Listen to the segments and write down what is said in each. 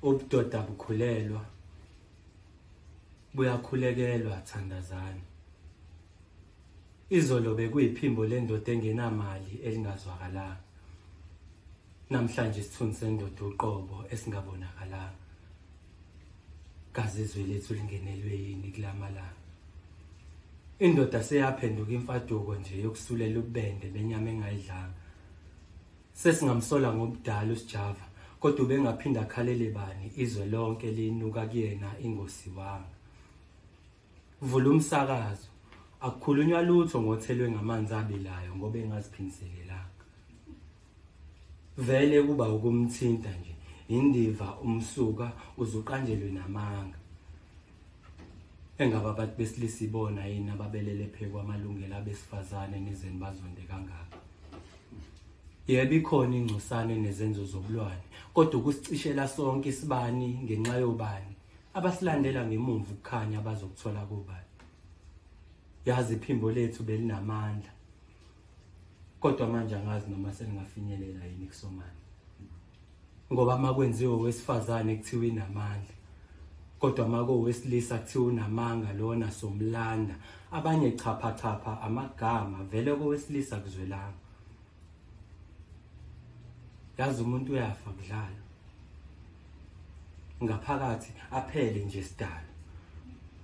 Ubudoda Abakhulelwa buyakhulekelwa thandazana. Izolo bekuyiphimbo lendoda engenamali elingazwakalanga. Namhlanje isithunzi sendoda uqobo esingabonakalanga. Kaze izwe lethu lingenelwe yini kulamalanga. Indoda seyaphenduka imfaduko nje yokusulela ubende benyama engayidlanga. Sesingamsola ngobudala uSijava, kodwa ubengaphinda akhalele bani izwe lonke linuka kuyena ingosi wanga. Vula umsakazo, akukhulunywa lutho ngothelwe ngamanzi abilayo ngoba engaziphinisekelanga. Vele kuba ukumthinta nje, indiva umsuka uzuqanjelwe namanga. Engaba abantu besilisa ibona yini ababelele phezu kwamalungelo abesifazane nezeni bazonde kangaka. Yebo ikhona ingcosane nezenzo zobulwane, kodwa ukusicishela sonke isibani ngenxa yobani abasilandela ngemumva ukukhanya abazokuthola kubani. Yazi iphimbo lethu belinamandla, kodwa manje angazi noma selingafinyelela yini kusomani. Ngoba makwenziwe owesifazane kuthiwa inamandla, kodwa makowesilisa kuthiwa unamanga lona somlanda. Abanye chapha amagama vele kowesilisa kuzwelanga. Yazi umuntu uyafa kudlala ngaphakathi aphele nje sidala.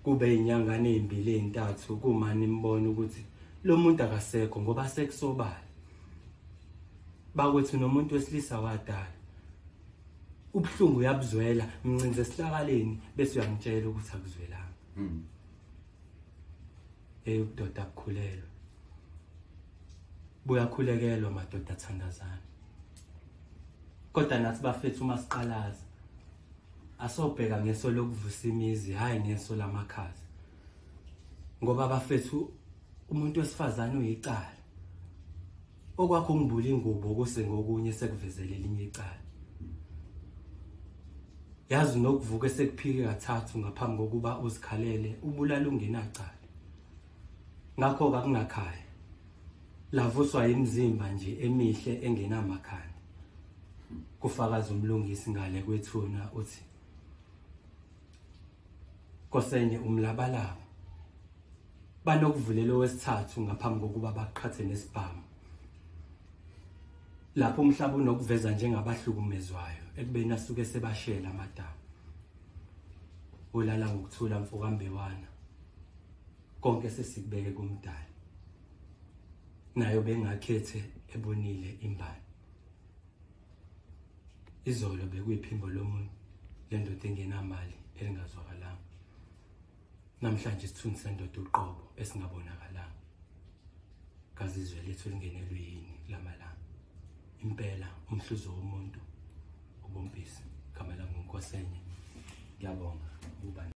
Kube inyangane ezimbili ezintathu kumani imbona ukuthi lo muntu akasekho ngoba sekusobala. Bakwethu nomuntu wesilisa wadala. Ubuhlungu uyabuzwela mncinze esihlakaleni bese uyangitshela ukuthi akuzwelanga. Ubudoda abakhulelwa buyakhulekelwa madoda athandazana. Kodwa nathi bafethu uma siqalaza asobheka ngeso lokuvusa imizi hayi neso lamakhazi. Ngoba bafethu umuntu wesifazane uyicala. Okwakho ngibula ingubo kuse ngokunye sekuvezele elinye icala. Yazi nokuvuka esekuphike kathathu ngaphambi kokuba uzikhalele ubulala ungenacala. Ngakho kakunakhaya. Lavuswa imizimba nje emihle engenamakhanda. Kufakaza umlungisi ngale kwethuna uthi Nkosenye umlabalaba banokuvulela owesithathu ngaphambi kokuba baqhathe nesibhamu. Lapho umhlaba unokuveza njengabahlukumezwayo ekubeni asuke sebashela amadamu. Ulala ngokuthula mfokambewana. Konke sesikubeke kumdali. Nayo bengakhethe ebonile imbali. Izolo bekuyiphimbo lomuntu lendoda engenamali elingazwakalanga. Namhlanje isithunzi sendoda uqobo esingabonakalanga. Kaze izwe lethu lingenelwe yini lamalanga. Impela umhluzo womuntu ubumpisi. Igama lami uNkosenye. Ngiyabonga.